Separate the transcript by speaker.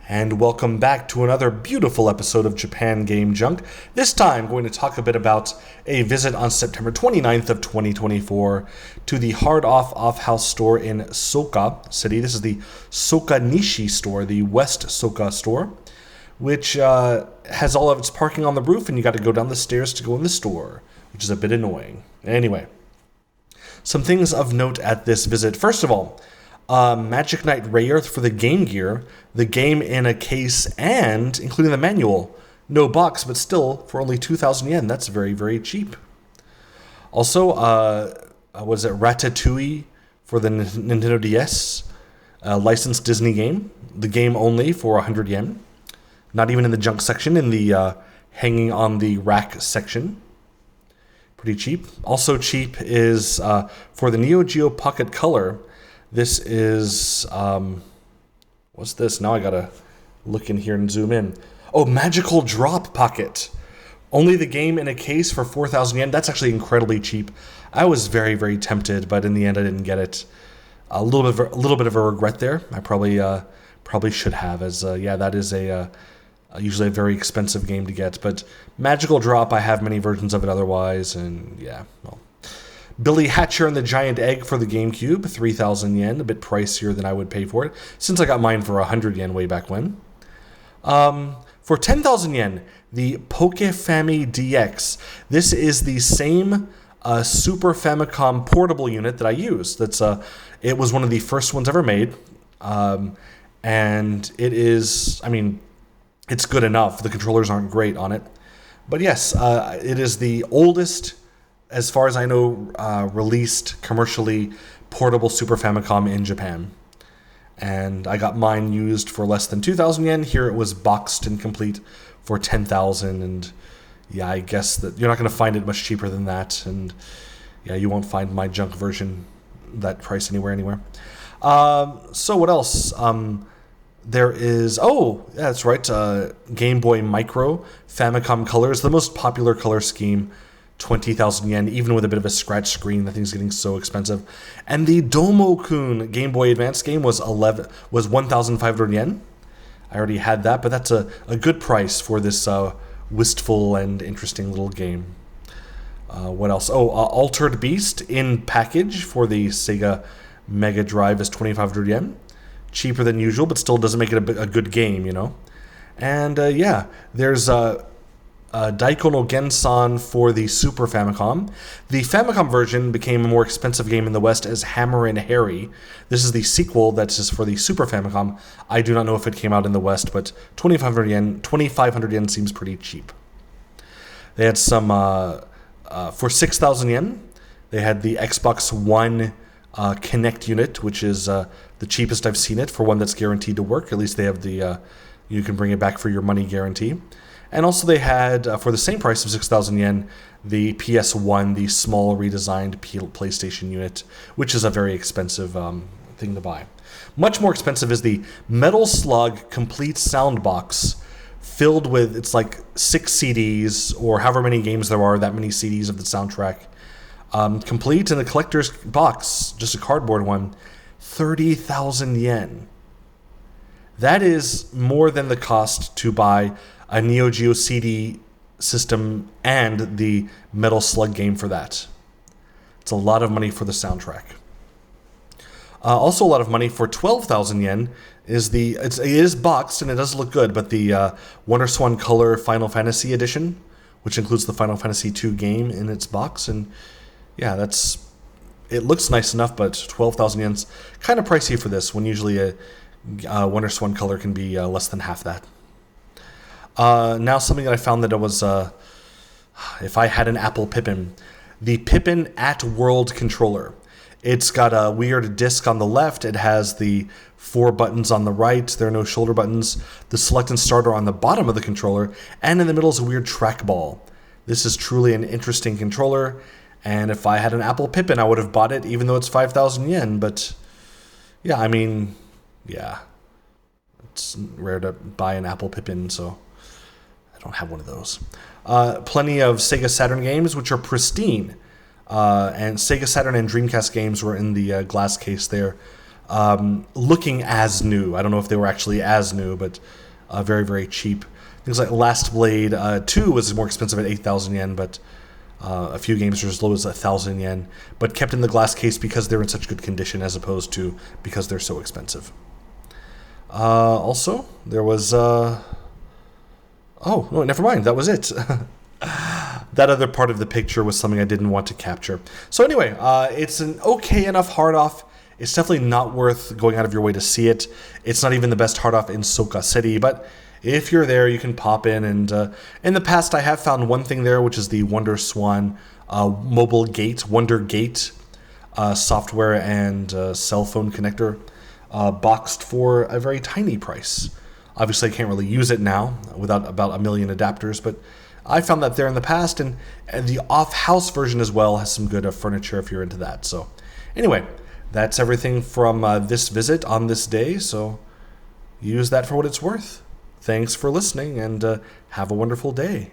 Speaker 1: And welcome back to another beautiful episode of Japan Game Junk. This time, going to talk a bit about a visit on September 29th of 2024 to the Hard Off House store in Soka City. This is the Soka Nishi store, the West Soka store, which has all of its parking on the roof, and you got to go down the stairs to go in the store, which is a bit annoying. Anyway, some things of note at this visit. First of all, Magic Knight Rayearth for the Game Gear, the game in a case, and including the manual. No box, but still, for only 2,000 yen, that's very, very cheap. Also, was it Ratatouille for the Nintendo DS? Licensed Disney game. The game only for 100 yen. Not even in the junk section, in the hanging on the rack section. Pretty cheap. Also cheap is for the Neo Geo Pocket Color. This is, what's this? Now I gotta look in here and zoom in. Oh, Magical Drop Pocket. Only the game in a case for 4,000 yen. That's actually incredibly cheap. I was very, very tempted, but in the end I didn't get it. A little bit of a regret there. I probably should have, as that is usually a very expensive game to get. But Magical Drop, I have many versions of it otherwise, and yeah, well. Billy Hatcher and the Giant Egg for the GameCube, 3,000 yen, a bit pricier than I would pay for it, since I got mine for 100 yen way back when. For 10,000 yen, the PokeFami DX. This is the same Super Famicom portable unit that I use. It was one of the first ones ever made, and it is, it's good enough. The controllers aren't great on it. But yes, it is the oldest, as far as I know, released commercially portable Super Famicom in Japan. And I got mine used for less than 2,000 yen. Here it was boxed and complete for 10,000. And yeah, I guess that you're not going to find it much cheaper than that. And yeah, you won't find my junk version that price anywhere. So what else? There is, that's right, Game Boy Micro Famicom Colors, the most popular color scheme. 20,000 yen, even with a bit of a scratch screen. That thing's getting so expensive. And the Domo-kun Game Boy Advance game was 1,500 yen. I already had that, but that's a good price for this wistful and interesting little game. What else? Altered Beast in package for the Sega Mega Drive is 2,500 yen. Cheaper than usual, but still doesn't make it a good game, you know. And there's Daiko no Gensan for the Super Famicom. The Famicom version became a more expensive game in the West as Hammer and Harry. This is the sequel that is for the Super Famicom. I do not know if it came out in the West, but 2,500 yen seems pretty cheap. They had some, for 6,000 yen, they had the Xbox One Kinect unit, which is the cheapest I've seen it for one that's guaranteed to work. At least they have the, you can bring it back for your money guarantee. And also they had, for the same price of 6,000 yen, the PS1, the small redesigned PlayStation unit, which is a very expensive thing to buy. Much more expensive is the Metal Slug Complete Sound Box, filled with, it's like 6 CDs, or however many games there are, that many CDs of the soundtrack. Complete in the collector's box, just a cardboard one, 30,000 yen. That is more than the cost to buy a Neo Geo CD system and the Metal Slug game for that. It's a lot of money for the soundtrack. Also a lot of money for 12,000 yen is it is boxed and it does look good, but the WonderSwan Color Final Fantasy edition, which includes the Final Fantasy II game in its box. And yeah, it looks nice enough, but 12,000 yen's kind of pricey for this, when usually a WonderSwan Color can be less than half that. Now something that I found that it was, if I had an Apple Pippin, the Pippin at World controller. It's got a weird disc on the left. It has the 4 buttons on the right. There are no shoulder buttons. The select and start are on the bottom of the controller, and in the middle is a weird trackball. This is truly an interesting controller, and if I had an Apple Pippin, I would have bought it, even though it's 5,000 yen. But yeah, it's rare to buy an Apple Pippin, so I don't have one of those. Plenty of Sega Saturn games, which are pristine. And Sega Saturn and Dreamcast games were in the glass case there. looking as new. I don't know if they were actually as new, but very, very cheap. Things like Last Blade 2 was more expensive at 8,000 yen, but a few games are as low as 1,000 yen, but kept in the glass case because they're in such good condition as opposed to because they're so expensive. Also, there was... oh, no, never mind. That was it. That other part of the picture was something I didn't want to capture. So anyway, it's an okay enough hard-off. It's definitely not worth going out of your way to see it. It's not even the best hard-off in Soka City, but if you're there, you can pop in. And in the past, I have found one thing there, which is the WonderSwan mobile gate, Wonder Gate software and cell phone connector boxed for a very tiny price. Obviously, I can't really use it now without about 1 million adapters, but I found that there in the past, and the off-house version as well has some good furniture if you're into that. So anyway, that's everything from this visit on this day, so use that for what it's worth. Thanks for listening, and have a wonderful day.